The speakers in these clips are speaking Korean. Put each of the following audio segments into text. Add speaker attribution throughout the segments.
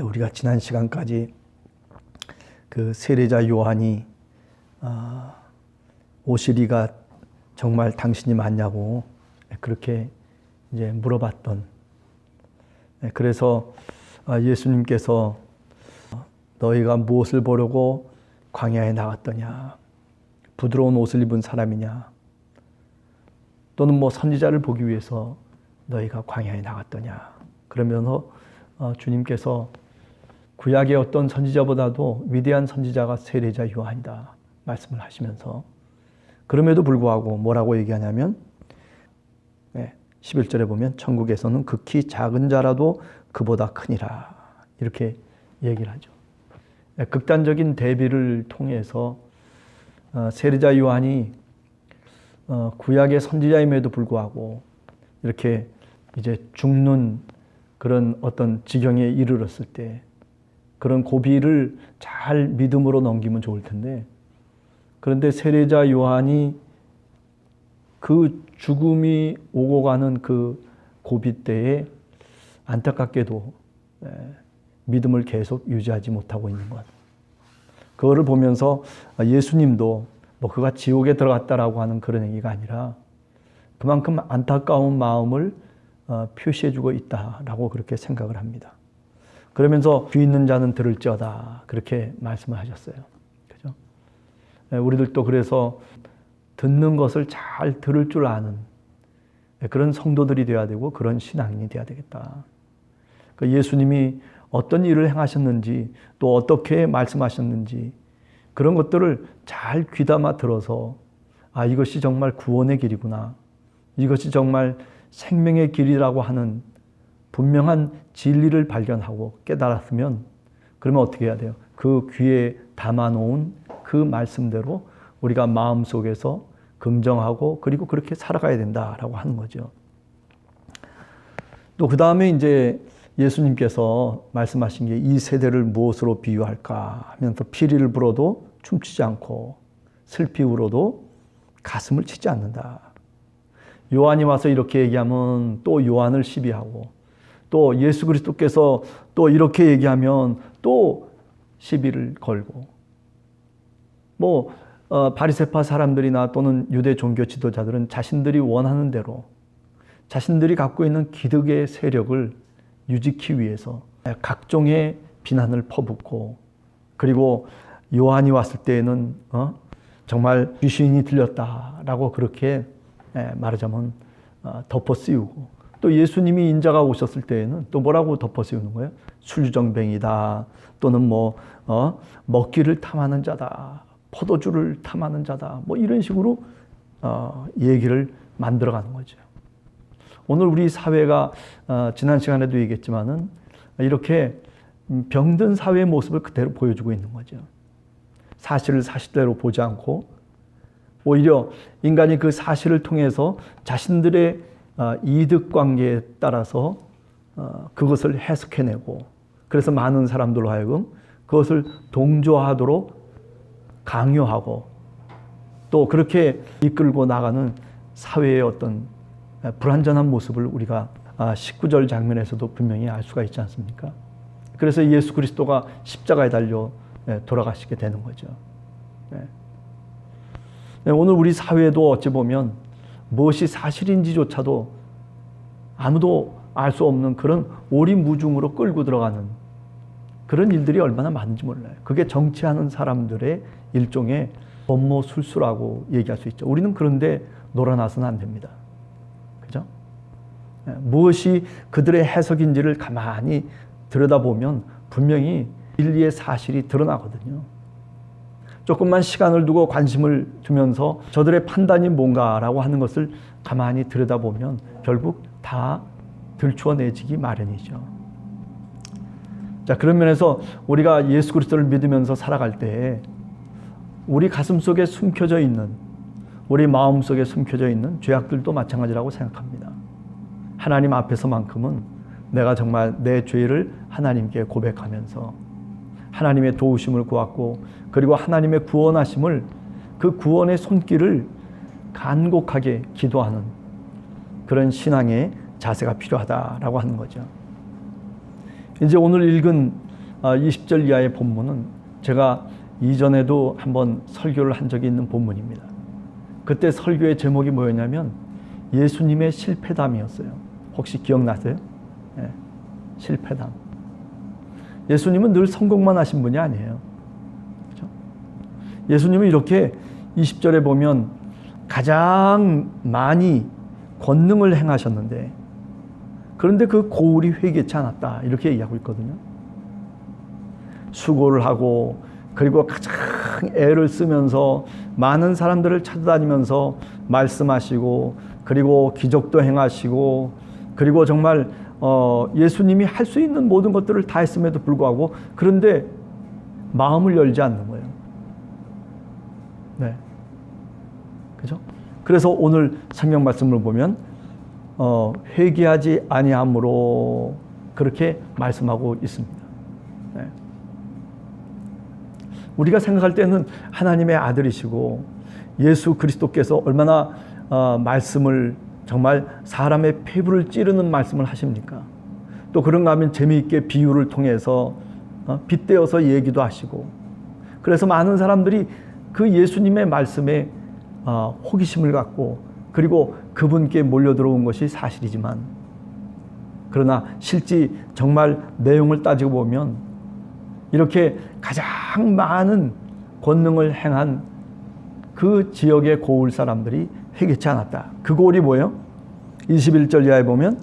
Speaker 1: 우리가 지난 시간까지 그 세례자 요한이 오시리가 정말 당신이 맞냐고 그렇게 이제 물어봤던, 그래서 예수님께서 너희가 무엇을 보려고 광야에 나갔더냐, 부드러운 옷을 입은 사람이냐, 또는 뭐 선지자를 보기 위해서 너희가 광야에 나갔더냐. 그러면서 주님께서 구약의 어떤 선지자보다도 위대한 선지자가 세례자 요한이다 말씀을 하시면서, 그럼에도 불구하고 뭐라고 얘기하냐면 11절에 보면 천국에서는 극히 작은 자라도 그보다 크니라 이렇게 얘기를 하죠. 극단적인 대비를 통해서 세례자 요한이 구약의 선지자임에도 불구하고 이렇게 이제 죽는 그런 어떤 지경에 이르렀을 때 그런 고비를 잘 믿음으로 넘기면 좋을 텐데, 그런데 세례자 요한이 그 죽음이 오고 가는 그 고비 때에 안타깝게도 믿음을 계속 유지하지 못하고 있는 것. 그거를 보면서 예수님도 뭐 그가 지옥에 들어갔다라고 하는 그런 얘기가 아니라 그만큼 안타까운 마음을 표시해주고 있다라고 그렇게 생각을 합니다. 그러면서 귀 있는 자는 들을지어다 그렇게 말씀을 하셨어요. 그죠? 우리들도 그래서 듣는 것을 잘 들을 줄 아는 그런 성도들이 되어야 되고 그런 신앙인이 되어야 되겠다. 예수님이 어떤 일을 행하셨는지 또 어떻게 말씀하셨는지 그런 것들을 잘 귀담아 들어서 이것이 정말 구원의 길이구나, 이것이 정말 생명의 길이라고 하는 분명한 진리를 발견하고 깨달았으면, 그러면 어떻게 해야 돼요? 그 귀에 담아놓은 그 말씀대로 우리가 마음속에서 긍정하고 그리고 그렇게 살아가야 된다라고 하는 거죠. 또 그 다음에 이제 예수님께서 말씀하신 게 이 세대를 무엇으로 비유할까 하면서 피리를 불어도 춤추지 않고 슬피 울어도 가슴을 치지 않는다. 요한이 와서 이렇게 얘기하면 또 요한을 시비하고, 또 예수 그리스도께서 또 이렇게 얘기하면 또 시비를 걸고, 뭐 바리새파 사람들이나 또는 유대 종교 지도자들은 자신들이 원하는 대로 자신들이 갖고 있는 기득의 세력을 유지하기 위해서 각종의 비난을 퍼붓고, 그리고 요한이 왔을 때에는 정말 귀신이 들렸다라고 그렇게 말하자면 덮어 씌우고, 또 예수님이 인자가 오셨을 때에는 또 뭐라고 덮어 씌우는 거예요? 술주정뱅이다, 또는 뭐 먹기를 탐하는 자다, 포도주를 탐하는 자다, 뭐 이런 식으로 얘기를 만들어가는 거죠. 오늘 우리 사회가 지난 시간에도 얘기했지만은 이렇게 병든 사회의 모습을 그대로 보여주고 있는 거죠. 사실을 사실대로 보지 않고 오히려 인간이 그 사실을 통해서 자신들의 이득 관계에 따라서 그것을 해석해내고, 그래서 많은 사람들로 하여금 그것을 동조하도록 강요하고 또 그렇게 이끌고 나가는 사회의 어떤 불완전한 모습을 우리가 19절 장면에서도 분명히 알 수가 있지 않습니까? 그래서 예수 그리스도가 십자가에 달려 돌아가시게 되는 거죠. 오늘 우리 사회도 어찌 보면 무엇이 사실인지조차도 아무도 알 수 없는 그런 오리무중으로 끌고 들어가는 그런 일들이 얼마나 많은지 몰라요. 그게 정치하는 사람들의 일종의 법모술수라고 얘기할 수 있죠. 우리는 그런데 놀아나서는 안 됩니다. 그죠? 무엇이 그들의 해석인지를 가만히 들여다보면 분명히 진리의 사실이 드러나거든요. 조금만 시간을 두고 관심을 두면서 저들의 판단이 뭔가라고 하는 것을 가만히 들여다보면 결국 다 들추어내지기 마련이죠. 자, 그런 면에서 우리가 예수 그리스도를 믿으면서 살아갈 때 우리 가슴 속에 숨겨져 있는, 우리 마음 속에 숨겨져 있는 죄악들도 마찬가지라고 생각합니다. 하나님 앞에서만큼은 내가 정말 내 죄를 하나님께 고백하면서 하나님의 도우심을 구하고, 그리고 하나님의 구원하심을, 그 구원의 손길을 간곡하게 기도하는 그런 신앙의 자세가 필요하다라고 하는 거죠. 이제 오늘 읽은 20절 이하의 본문은 제가 이전에도 한번 설교를 한 적이 있는 본문입니다. 그때 설교의 제목이 뭐였냐면 예수님의 실패담이었어요. 혹시 기억나세요? 네, 실패담. 예수님은 늘 성공만 하신 분이 아니에요. 그렇죠? 예수님은 이렇게 20절에 보면 가장 많이 권능을 행하셨는데 그런데 그 고울이 회개치 않았다 이렇게 얘기하고 있거든요. 수고를 하고 그리고 가장 애를 쓰면서 많은 사람들을 찾아다니면서 말씀하시고 그리고 기적도 행하시고 그리고 정말 예수님이 할 수 있는 모든 것들을 다 했음에도 불구하고 그런데 마음을 열지 않는 거예요. 네, 그죠? 그래서 오늘 성경 말씀을 보면 회개하지 아니함으로 그렇게 말씀하고 있습니다. 네. 우리가 생각할 때는 하나님의 아들이시고 예수 그리스도께서 얼마나 말씀을 정말 사람의 폐부를 찌르는 말씀을 하십니까? 또 그런가 하면 재미있게 비유를 통해서 빗대어서 얘기도 하시고 그래서 많은 사람들이 그 예수님의 말씀에 호기심을 갖고 그리고 그분께 몰려들어온 것이 사실이지만 그러나 실제 정말 내용을 따지고 보면 이렇게 가장 많은 권능을 행한 그 지역의 고울 사람들이 회개치 않았다. 그 고울이 뭐예요? 21절 이하에 보면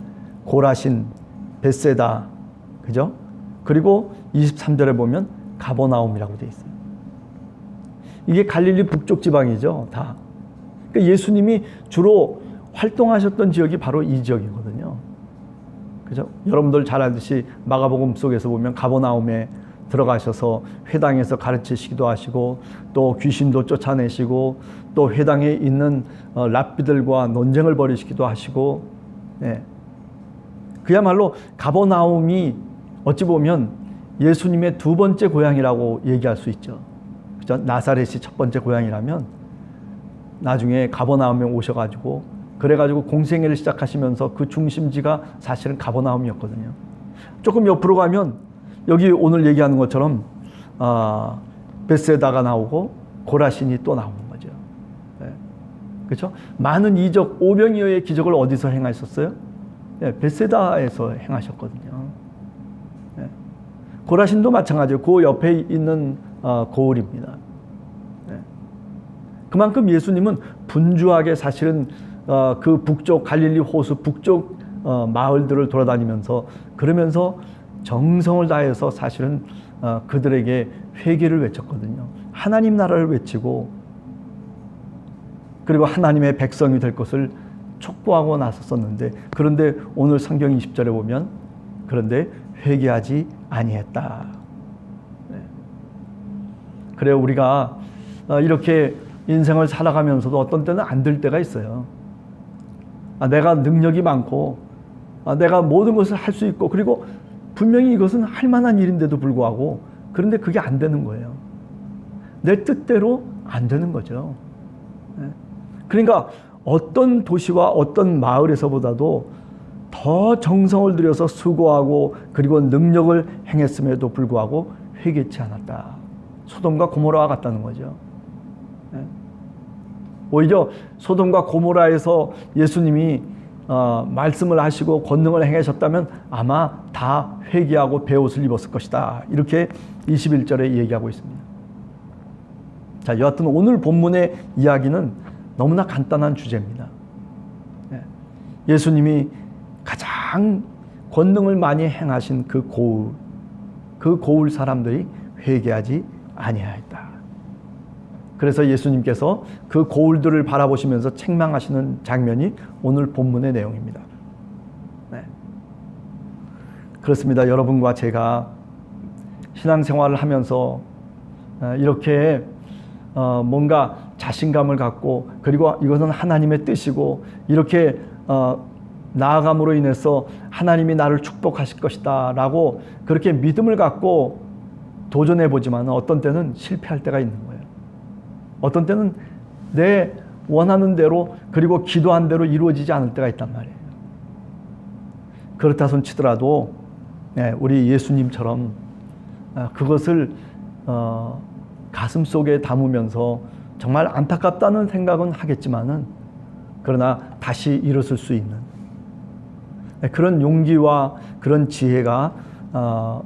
Speaker 1: 고라신, 벳세다, 그죠? 그리고 23절에 보면 가버나움이라고 되어 있어요. 이게 갈릴리 북쪽 지방이죠, 다. 그러니까 예수님이 주로 활동하셨던 지역이 바로 이 지역이거든요. 그죠? 여러분들 잘 알듯이 마가복음 속에서 보면 가버나움에 들어가셔서 회당에서 가르치시기도 하시고 또 귀신도 쫓아내시고 또 회당에 있는 랍비들과 논쟁을 벌이시기도 하시고 네. 그야말로 가버나움이 어찌 보면 예수님의 두 번째 고향이라고 얘기할 수 있죠. 그죠? 나사렛이 첫 번째 고향이라면 나중에 가버나움에 오셔가지고 그래가지고 공생애를 시작하시면서 그 중심지가 사실은 가버나움이었거든요. 조금 옆으로 가면 여기 오늘 얘기하는 것처럼 벳세다가 나오고 고라신이 또 나오는 거죠. 네. 그렇죠? 많은 이적, 오병이어의 기적을 어디서 행하셨어요? 네, 벳세다에서 행하셨거든요. 네. 고라신도 마찬가지예요. 그 옆에 있는 고을입니다. 네. 그만큼 예수님은 분주하게 사실은 그 북쪽 갈릴리 호수 북쪽 마을들을 돌아다니면서 그러면서 정성을 다해서 사실은 그들에게 회개를 외쳤거든요. 하나님 나라를 외치고 그리고 하나님의 백성이 될 것을 촉구하고 나섰었는데 그런데 오늘 성경 20절에 보면 그런데 회개하지 아니했다. 네. 그래요. 우리가 이렇게 인생을 살아가면서도 어떤 때는 안 될 때가 있어요. 내가 능력이 많고 내가 모든 것을 할 수 있고 그리고 분명히 이것은 할 만한 일인데도 불구하고 그런데 그게 안 되는 거예요. 내 뜻대로 안 되는 거죠. 그러니까 어떤 도시와 어떤 마을에서보다도 더 정성을 들여서 수고하고 그리고 능력을 행했음에도 불구하고 회개치 않았다. 소돔과 고모라와 같다는 거죠. 오히려 소돔과 고모라에서 예수님이 말씀을 하시고 권능을 행하셨다면 아마 다 회개하고 베옷을 입었을 것이다. 이렇게 21절에 얘기하고 있습니다. 자, 여하튼 오늘 본문의 이야기는 너무나 간단한 주제입니다. 예수님이 가장 권능을 많이 행하신 그 고울 사람들이 회개하지 아니하였다. 그래서 예수님께서 그 고울들을 바라보시면서 책망하시는 장면이 오늘 본문의 내용입니다. 네. 그렇습니다. 여러분과 제가 신앙생활을 하면서 이렇게 뭔가 자신감을 갖고 그리고 이것은 하나님의 뜻이고 이렇게 나아감으로 인해서 하나님이 나를 축복하실 것이다 라고 그렇게 믿음을 갖고 도전해 보지만 어떤 때는 실패할 때가 있는 거예요. 어떤 때는 내 원하는 대로 그리고 기도한 대로 이루어지지 않을 때가 있단 말이에요. 그렇다 손 치더라도 우리 예수님처럼 그것을 가슴 속에 담으면서 정말 안타깝다는 생각은 하겠지만은 그러나 다시 일어설 수 있는 그런 용기와 그런 지혜가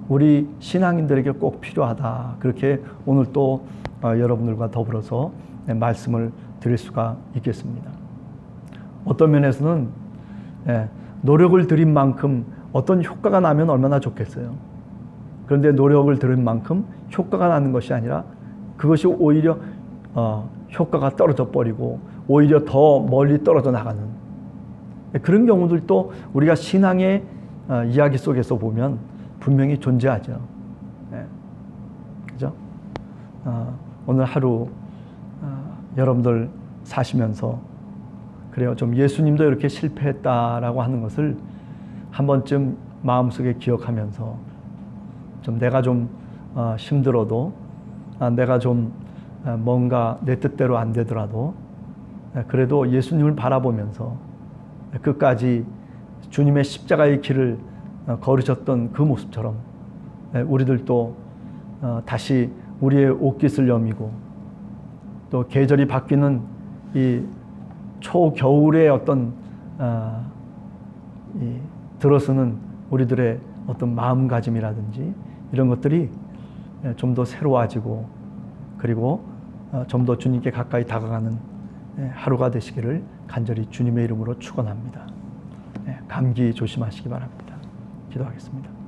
Speaker 1: 우리 신앙인들에게 꼭 필요하다. 그렇게 오늘 또 여러분들과 더불어서 말씀을 드릴 수가 있겠습니다. 어떤 면에서는 노력을 들인 만큼 어떤 효과가 나면 얼마나 좋겠어요. 그런데 노력을 들인 만큼 효과가 나는 것이 아니라 그것이 오히려 효과가 떨어져 버리고 오히려 더 멀리 떨어져 나가는 그런 경우들도 우리가 신앙의 이야기 속에서 보면 분명히 존재하죠. 그죠? 오늘 하루 여러분들 사시면서 그래요. 좀 예수님도 이렇게 실패했다라고 하는 것을 한 번쯤 마음속에 기억하면서 좀 내가 좀 힘들어도 내가 좀 뭔가 내 뜻대로 안 되더라도 그래도 예수님을 바라보면서 끝까지 주님의 십자가의 길을 걸으셨던 그 모습처럼 우리들도 다시 우리의 옷깃을 여미고 또 계절이 바뀌는 이 초겨울의 어떤 이 들어서는 우리들의 어떤 마음가짐이라든지 이런 것들이 좀 더 새로워지고 그리고 좀 더 주님께 가까이 다가가는 하루가 되시기를 간절히 주님의 이름으로 축원합니다. 감기 조심하시기 바랍니다. 기도하겠습니다.